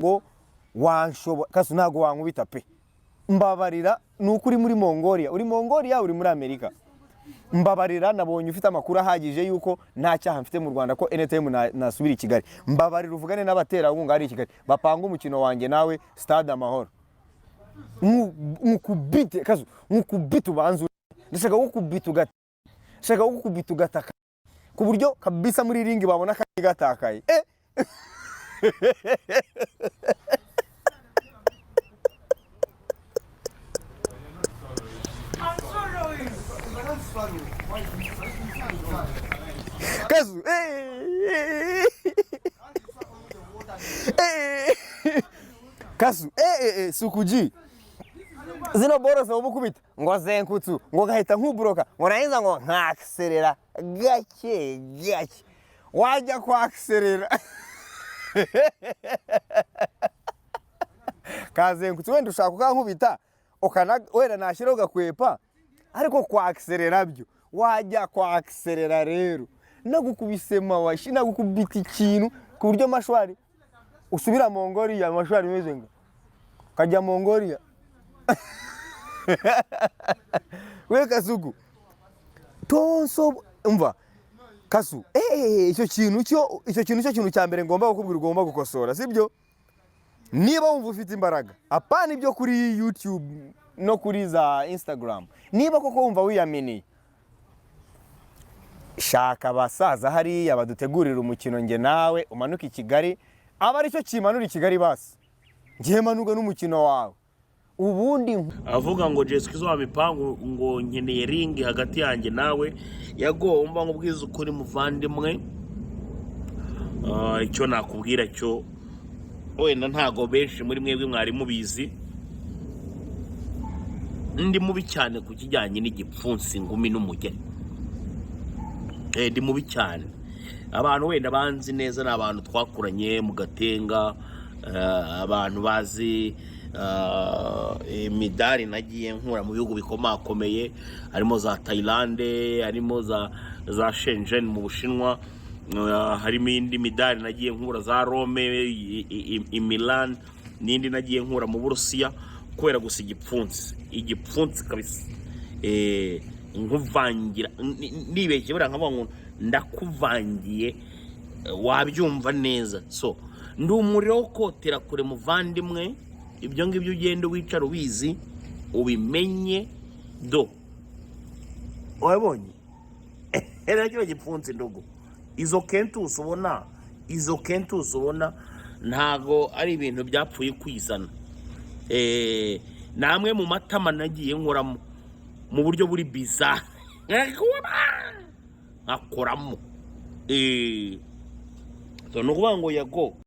ngo wanshobo kasu ntago wankubita pe mbabarira nuko uri muri Mongolia uri muri Amerika mbabarira nabonye ufite amakuru ahagije yuko nta cyaha mfite mu Rwanda ko NTM nasubira i Kigali mbabarira uvugane n'abatera ngunga ari i Kigali bapanga umukino wanjye nawe Stade Amahoro nkukubite kazu nkukubite ubanzu ndashaka gukubita ugataka ku buryo kabisa muri ringi babona kandi gatakaye kazu kazu sukuji zino boro zo bukubita ngo zenkutsu ngo gahita nk'ubroka ngo nayiza ngo nkakserera gake wajya kwakserera kazenkutsu wenda ushaka kukankubita ukana wera nashira ugakwepa ariko kwakserera byo wajya kwakserera rero nagukubisema washi nagukubita ikintu ku buryo mashwari usubira Mongolia mashwari meze ngo kajya Mongolia we kasugu tonso umva kasu icyo kintu cya mbere ngomba gukubwira ugomba gukosora sibyo niba wumva ufite imbaraga apana ibyo kuri YouTube no kuri za Instagram niba koko wumva wiyaminiye shaka abasaza hariya badutegurira umukino nge nawe umanuka i Kigali aba ari cyo kimanura i Kigali basi ngiye manuka n'umukino wawe ubundi avuga ngo Jesu Kristo wamipangu ngo nkeneye ringi hagati yanjye nawe yagomba ngo bwiza ukuri muvandimwe icyo nakubwira cyo wenda ntago benshi muri mwebwe mwari mubizi ndi mubi cyane ku kijyanye n'igipfunsi ngumi n'umugeni ndi mubi cyane abantu wenda banzi neza n'abantu twakuranye mu Gatenga abantu bazi imidari nagiye nkura mu bihugu bikomakomeye harimo za Thailand harimo za Shenzhen mu Bushinwa harimo indi midari nagiye nkura za Rome i Milan n'indi nagiye nkura mu Burusiya kubera gusa igipfunsi kabisa nkuvangira nibeshye bura nkavuga ngo ndakuvangiye wabyumva neza so ndi umuriro wo kotera kure muvandimwe ibyo ngibyo ugenda wicara ubizi ubimenye do wabonye era cyo gipfunsi ndogo izo kentus ubona ntago ari ibintu byapfuye kwizana namwe mu matama nagiye nkoramo mu buryo buri bizarre akoramo so no kuvuga ngo yago